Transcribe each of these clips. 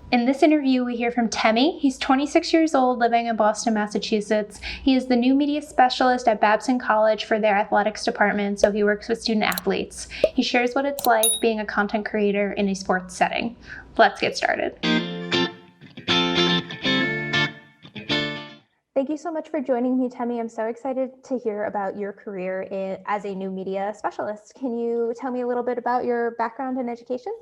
In this interview, we hear from Temi. He's 26 years old, living in Boston, Massachusetts. He is the new media specialist at Babson College for their athletics department, so he works with student athletes. He shares what it's like being a content creator in a sports setting. Let's get started. Thank you so much for joining me, Temi. I'm so excited to hear about your career as a new media specialist. Can you tell me a little bit about your background and education?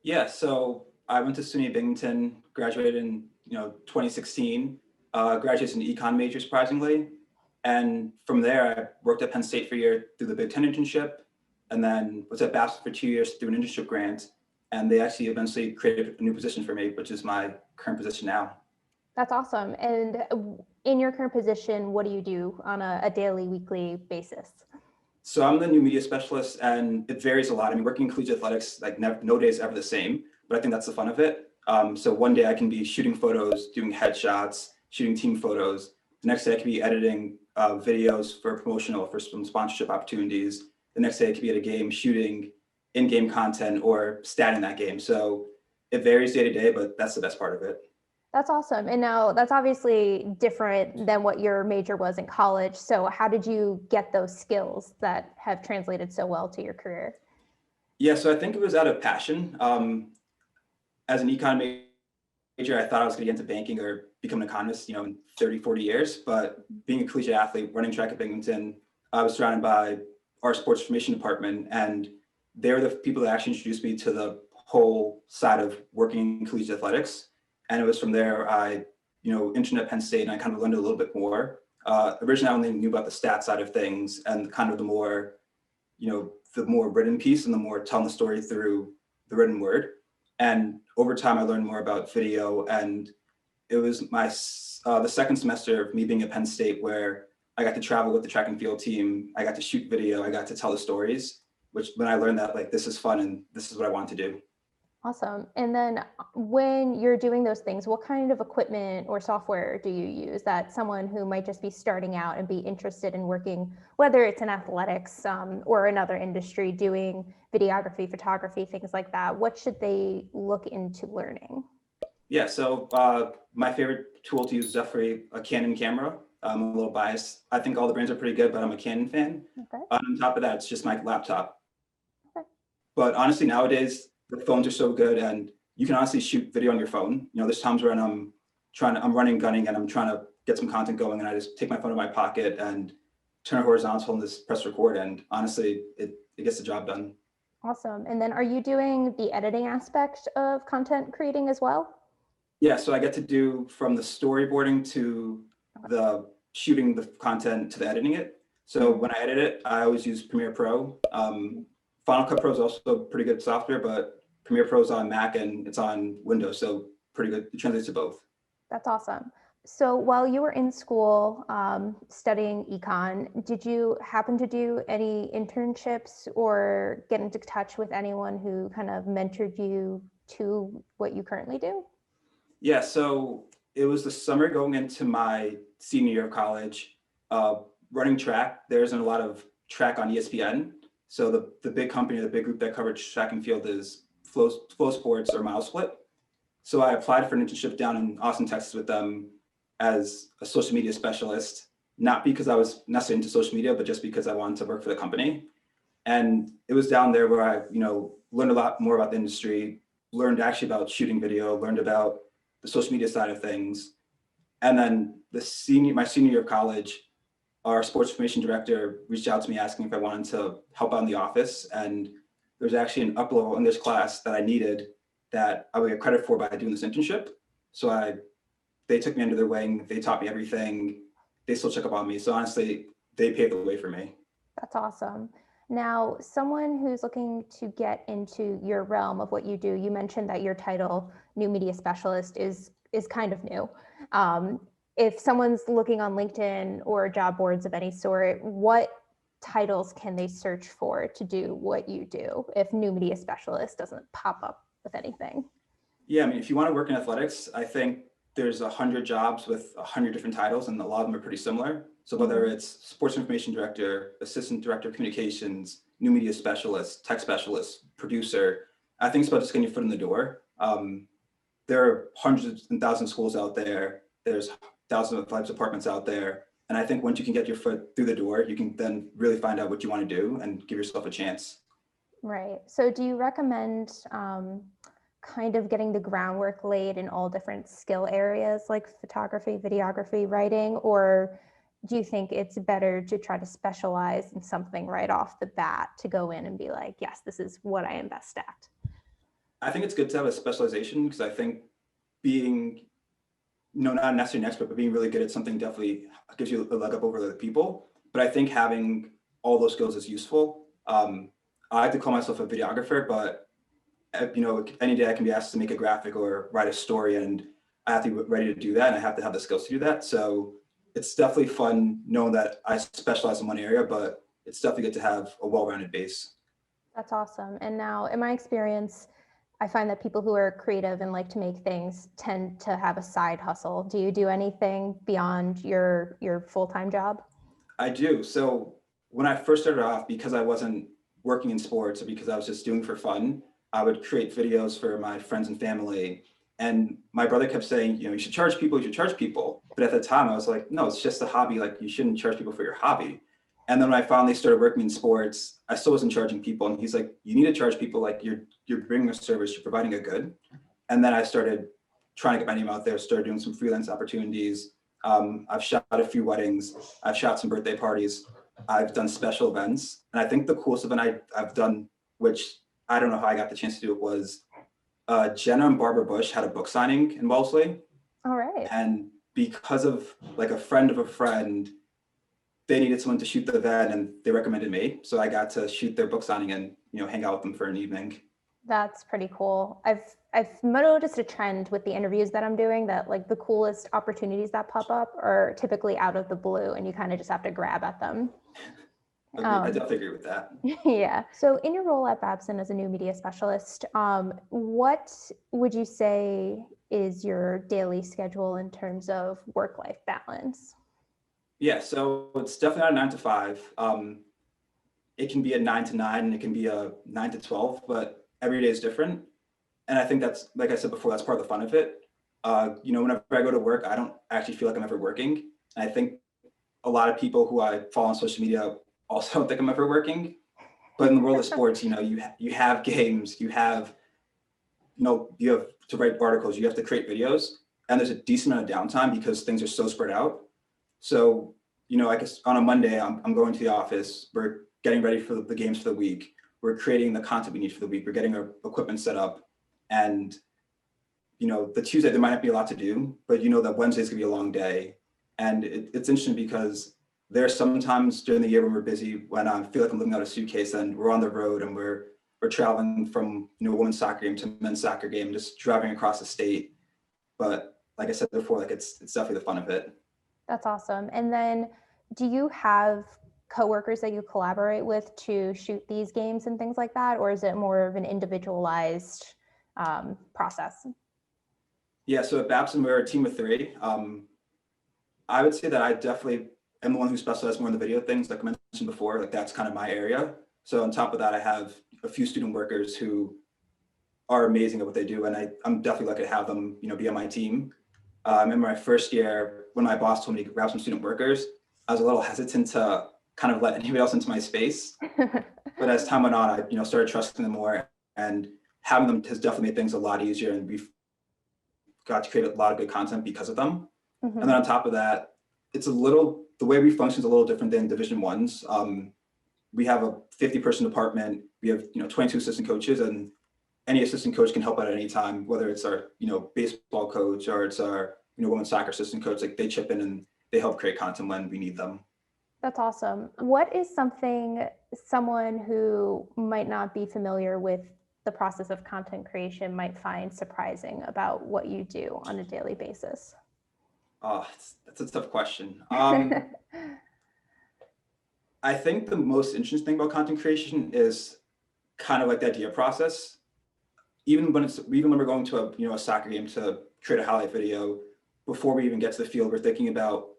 Yeah, so I went to SUNY Binghamton, graduated in 2016, graduated in an econ major, surprisingly. And from there, I worked at Penn State for a year through the Big Ten internship, and then was at Babson for 2 years through an internship grant. And they actually eventually created a new position for me, which is my current position now. That's awesome. And in your current position, what do you do on a daily, weekly basis? So I'm the new media specialist, and it varies a lot. I mean, working in collegiate athletics, like no day is ever the same, but I think that's the fun of it. So one day I can be shooting photos, doing headshots, shooting team photos. The next day I could be editing videos for promotional, for some sponsorship opportunities. The next day I could be at a game shooting in-game content or statting that game. So it varies day to day, but that's the best part of it. That's awesome. And now that's obviously different than what your major was in college. So how did you get those skills that have translated so well to your career? Yeah, so I think it was out of passion. As an econ major, I thought I was going to get into banking or become an economist, in 30, 40 years. But being a collegiate athlete, running track at Binghamton, I was surrounded by our sports information department, and they're the people that actually introduced me to the whole side of working in collegiate athletics. And it was from there I, interned at Penn State, and I kind of learned a little bit more. Originally, I only knew about the stat side of things and kind of the more written piece and the more telling the story through the written word. And over time, I learned more about video. And it was the second semester of me being at Penn State where I got to travel with the track and field team. I got to shoot video. I got to tell the stories, which when I learned that, this is fun and this is what I want to do. Awesome. And then when you're doing those things, what kind of equipment or software do you use that someone who might just be starting out and be interested in working, whether it's in athletics or another industry, doing videography, photography, things like that, what should they look into learning? Yeah, so my favorite tool to use is definitely a Canon camera. I'm a little biased. I think all the brands are pretty good, but I'm a Canon fan. Okay. On top of that, it's just my laptop. Okay. But honestly, nowadays, the phones are so good, and you can honestly shoot video on your phone. There's times when I'm running, gunning, and I'm trying to get some content going, and I just take my phone in my pocket and turn it horizontal and just press record. And honestly, it gets the job done. Awesome. And then are you doing the editing aspect of content creating as well? Yeah, so I get to do from the storyboarding to the shooting the content to the editing it. So when I edit it, I always use Premiere Pro. Final Cut Pro is also pretty good software, but Premiere Pro is on Mac and it's on Windows, so pretty good. It translates to both. That's awesome. So while you were in school studying econ, did you happen to do any internships or get into touch with anyone who kind of mentored you to what you currently do? Yeah, so it was the summer going into my senior year of college, running track. There isn't a lot of track on ESPN. So the big company, the big group that covered track and field is Flow Sports or Mile Split. So I applied for an internship down in Austin, Texas with them as a social media specialist, not because I was necessarily into social media, but just because I wanted to work for the company. And it was down there where I, learned a lot more about the industry, learned actually about shooting video, learned about the social media side of things. And then my senior year of college, our sports information director reached out to me asking if I wanted to help out in the office. And there's actually an up-level English class that I needed that I would get credit for by doing this internship. So they took me under their wing. They taught me everything. They still check up on me. So honestly, they paved the way for me. That's awesome. Now, someone who's looking to get into your realm of what you do, you mentioned that your title, new media specialist, is kind of new. If someone's looking on LinkedIn or job boards of any sort, what titles can they search for to do what you do if new media specialist doesn't pop up with anything? Yeah, I mean, if you want to work in athletics, I think there's 100 jobs with 100 different titles, and a lot of them are pretty similar. So whether it's sports information director, assistant director of communications, new media specialist, tech specialist, producer, I think it's about just getting your foot in the door. there are hundreds and thousands of schools out there. There's thousands of athletic departments out there. And I think once you can get your foot through the door, you can then really find out what you want to do and give yourself a chance. Right. So do you recommend kind of getting the groundwork laid in all different skill areas like photography, videography, writing, or do you think it's better to try to specialize in something right off the bat to go in and be like, yes, this is what I am best at? I think it's good to have a specialization because I think being, not necessarily an expert, but being really good at something definitely gives you a leg up over other people. But I think having all those skills is useful. I like to call myself a videographer, but any day I can be asked to make a graphic or write a story, and I have to be ready to do that, and I have to have the skills to do that. So it's definitely fun knowing that I specialize in one area, but it's definitely good to have a well-rounded base. That's awesome. And now, in my experience, I find that people who are creative and like to make things tend to have a side hustle. Do you do anything beyond your full-time job? I do. So when I first started off, because I wasn't working in sports or because I was just doing it for fun, I would create videos for my friends and family. And my brother kept saying, you should charge people, you should charge people. But at the time I was like, no, it's just a hobby. Like, you shouldn't charge people for your hobby. And then when I finally started working in sports, I still wasn't charging people. And he's like, you need to charge people. Like, you're bringing a service, you're providing a good. And then I started trying to get my name out there, started doing some freelance opportunities. I've shot a few weddings. I've shot some birthday parties. I've done special events. And I think the coolest event I've done, which I don't know how I got the chance to do it, was Jenna and Barbara Bush had a book signing in Wellesley. All right. And because of like a friend of a friend, they needed someone to shoot the event and they recommended me. So I got to shoot their book signing and, hang out with them for an evening. That's pretty cool. I've noticed a trend with the interviews that I'm doing that like the coolest opportunities that pop up are typically out of the blue and you kind of just have to grab at them. I definitely agree with that. Yeah. So in your role at Babson as a new media specialist, what would you say is your daily schedule in terms of work-life balance? Yeah, so it's definitely not a 9 to 5. It can be a 9 to 9, and it can be a 9 to 12, but every day is different. And I think that's, like I said before, that's part of the fun of it. Whenever I go to work, I don't actually feel like I'm ever working. And I think a lot of people who I follow on social media also don't think I'm ever working. But in the world of sports, you have games, you have to write articles, you have to create videos, and there's a decent amount of downtime because things are so spread out. So, I guess on a Monday, I'm going to the office, we're getting ready for the games for the week, we're creating the content we need for the week, we're getting our equipment set up, and the Tuesday there might not be a lot to do, but that Wednesday's gonna be a long day. And it's interesting because there are some times during the year when we're busy, when I feel like I'm living out a suitcase and we're on the road and we're traveling from a women's soccer game to a men's soccer game, just driving across the state. But like I said before, like it's definitely the fun of it. That's awesome. And then do you have coworkers that you collaborate with to shoot these games and things like that? Or is it more of an individualized process? Yeah, so at Babson, we're a team of 3. I would say that I definitely am the one who specializes more in the video things, like I mentioned before, like that's kind of my area. So on top of that, I have a few student workers who are amazing at what they do. And I'm definitely lucky to have them, be on my team. I remember my first year when my boss told me to grab some student workers, I was a little hesitant to kind of let anybody else into my space. But as time went on, I started trusting them more, and having them has definitely made things a lot easier. And we've got to create a lot of good content because of them. Mm-hmm. And then on top of that, the way we function is a little different than Division Ones. We have a 50-person department. We have 22 assistant coaches, and any assistant coach can help out at any time, whether it's our baseball coach or it's our women's soccer assistant coach. Like, they chip in and they help create content when we need them. That's awesome. What is something someone who might not be familiar with the process of content creation might find surprising about what you do on a daily basis? Oh, that's a tough question. I think the most interesting thing about content creation is kind of like the idea process. Even when we're going to a soccer game to create a highlight video, before we even get to the field, we're thinking about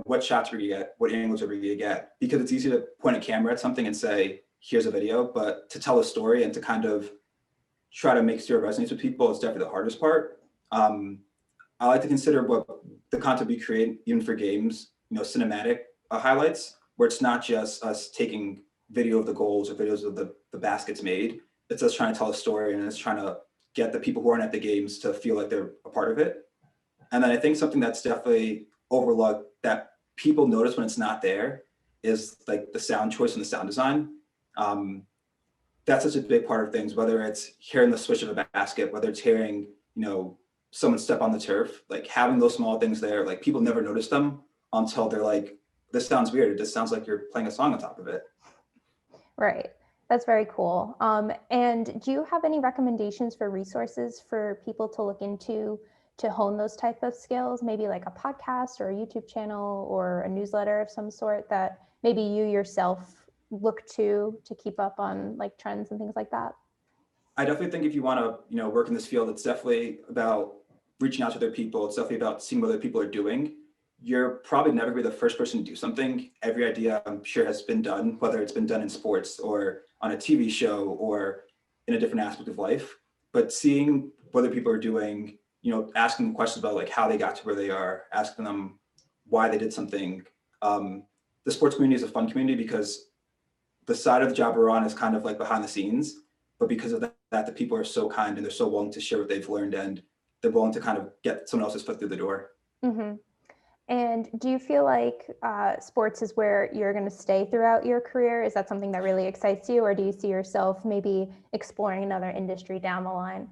what shots we're gonna get, what angles are we gonna get, because it's easy to point a camera at something and say, here's a video, but to tell a story and to kind of try to make sure it resonates with people is definitely the hardest part. I like to consider what the content we create, even for games, cinematic highlights, where it's not just us taking video of the goals or videos of the baskets made. It's us trying to tell a story, and it's trying to get the people who aren't at the games to feel like they're a part of it. And then I think something that's definitely overlooked that people notice when it's not there is like the sound choice and the sound design. That's such a big part of things, whether it's hearing the swish of a basket, whether it's hearing, someone step on the turf, like having those small things there, like people never notice them until they're like, this sounds weird. It just sounds like you're playing a song on top of it. Right. That's very cool. And do you have any recommendations for resources for people to look into to hone those type of skills? Maybe like a podcast or a YouTube channel or a newsletter of some sort that maybe you yourself look to keep up on like trends and things like that? I definitely think if you want to, work in this field, it's definitely about reaching out to other people. It's definitely about seeing what other people are doing. You're probably never going to be the first person to do something. Every idea, I'm sure, has been done, whether it's been done in sports or on a TV show or in a different aspect of life. But seeing what other people are doing, asking them questions about like how they got to where they are, asking them why they did something. The sports community is a fun community because the side of the job we're on is kind of like behind the scenes. But because of that, the people are so kind and they're so willing to share what they've learned, and they're willing to kind of get someone else's foot through the door. Mm-hmm. And do you feel like sports is where you're going to stay throughout your career? Is that something that really excites you, or do you see yourself maybe exploring another industry down the line?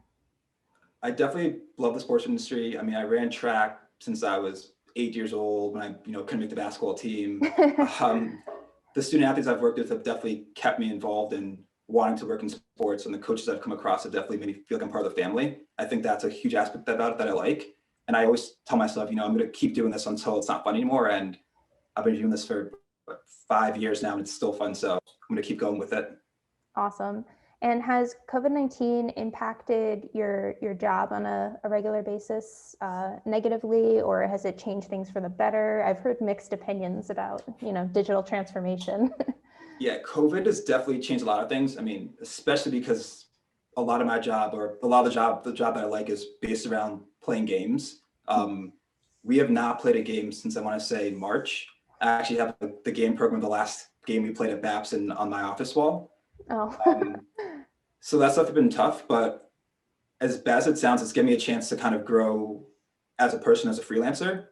I definitely love the sports industry. I mean, I ran track since I was 8 years old when I, couldn't make the basketball team. The student athletes I've worked with have definitely kept me involved in wanting to work in sports, and the coaches I've come across have definitely made me feel like I'm part of the family. I think that's a huge aspect about it that I like. And I always tell myself, I'm going to keep doing this until it's not fun anymore. And I've been doing this for 5 years now, and it's still fun. So I'm going to keep going with it. Awesome. And has COVID-19 impacted your job on a regular basis negatively, or has it changed things for the better? I've heard mixed opinions about, digital transformation. Yeah, COVID has definitely changed a lot of things. I mean, especially because a lot of my job, or a lot of the job that I like, is based around playing games. We have not played a game since, I want to say, March. I actually have the game program, the last game we played at Babson, on my office wall. Oh. So that's definitely been tough, but as bad as it sounds, it's given me a chance to kind of grow as a person, as a freelancer.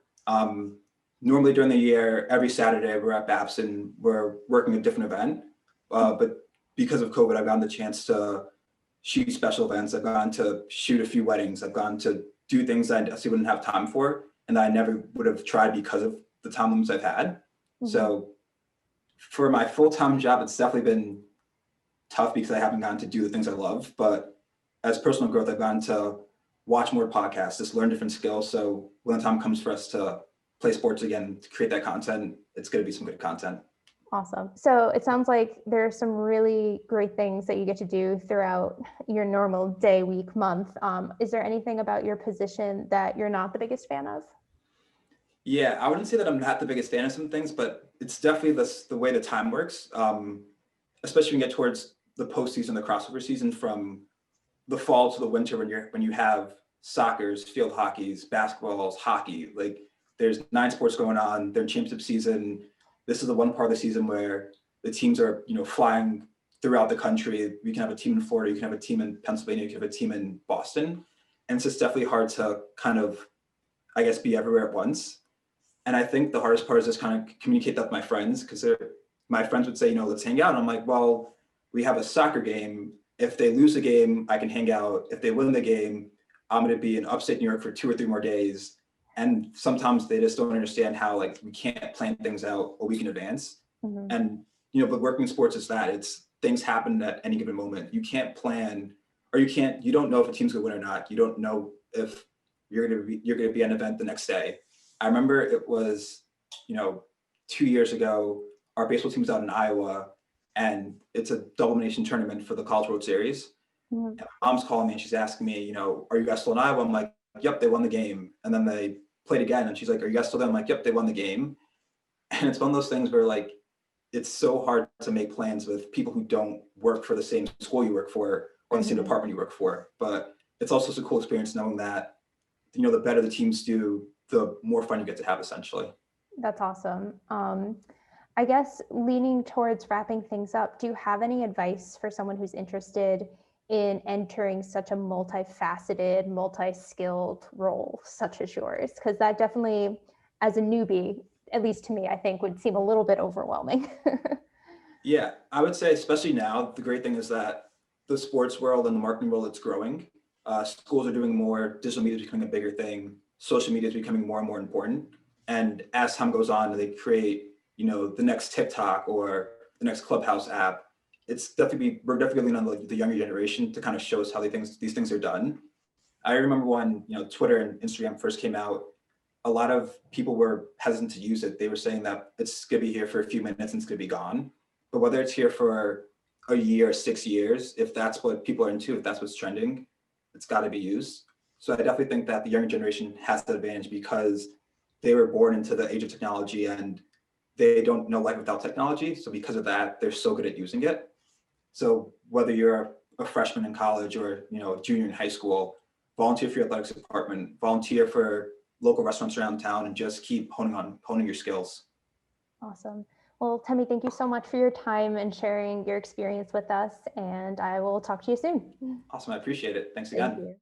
Normally during the year, every Saturday we're at Babson, we're working a different event. But because of COVID, I've gotten the chance to shoot special events. I've gone to shoot a few weddings. I've gone to do things I actually wouldn't have time for, and that I never would have tried because of the time limits I've had. Mm-hmm. So for my full-time job, it's definitely been tough because I haven't gotten to do the things I love. But as personal growth, I've gotten to watch more podcasts, just learn different skills. So when the time comes for us to play sports again, to create that content, it's going to be some good content. Awesome. So it sounds like there are some really great things that you get to do throughout your normal day, week, month. Is there anything about your position that you're not the biggest fan of? Yeah, I wouldn't say that I'm not the biggest fan of some things, but it's definitely the way the time works, especially when you get towards the postseason, the crossover season, from the fall to the winter, when you have soccers, field hockeys, basketballs, hockey. Like, there's 9 sports going on. They're in championship season. This is the one part of the season where the teams are, flying throughout the country. We can have a team in Florida, you can have a team in Pennsylvania, you can have a team in Boston. And it's just definitely hard to kind of, I guess, be everywhere at once. And I think the hardest part is just kind of communicate that with my friends, because my friends would say, let's hang out. And I'm like, well, we have a soccer game. If they lose the game, I can hang out. If they win the game, I'm going to be in upstate New York for 2 or 3 more days. And sometimes they just don't understand how, like, we can't plan things out a week in advance. Mm-hmm. And, but working in sports is that it's things happen at any given moment. You can't plan, or you don't know if a team's going to win or not. You don't know if you're going to be at an event the next day. I remember it was, 2 years ago, our baseball team was out in Iowa, and it's a double elimination tournament for the College World Series. Mm-hmm. And my mom's calling me and she's asking me, are you guys still in Iowa? I'm like, yep, they won the game. And then they played again, and she's like, are you guys still there? I'm like, yep, they won the game. And it's one of those things where, like, it's so hard to make plans with people who don't work for the same school you work for, or the same department you work for. But it's also a cool experience knowing that the better the teams do, the more fun you get to have, essentially. That's awesome. I guess leaning towards wrapping things up, do you have any advice for someone who's interested in entering such a multifaceted, multi-skilled role such as yours? Because that definitely, as a newbie, at least to me, I think would seem a little bit overwhelming. Yeah, I would say, especially now, the great thing is that the sports world and the marketing world, it's growing. Schools are doing more, digital media is becoming a bigger thing, social media is becoming more and more important. And as time goes on, they create, the next TikTok or the next Clubhouse app. We're definitely leaning on the younger generation to kind of show us how these things are done. I remember when, Twitter and Instagram first came out, a lot of people were hesitant to use it. They were saying that it's gonna be here for a few minutes and it's gonna be gone. But whether it's here for a year or 6 years, if that's what people are into, if that's what's trending, it's got to be used. So I definitely think that the younger generation has that advantage because they were born into the age of technology and they don't know life without technology. So because of that, they're so good at using it. So whether you're a freshman in college or a junior in high school, volunteer for your athletics department, volunteer for local restaurants around town, and just keep honing your skills. Awesome. Well, Temi, thank you so much for your time and sharing your experience with us, and I will talk to you soon. Awesome, I appreciate it. Thanks Thank again. you.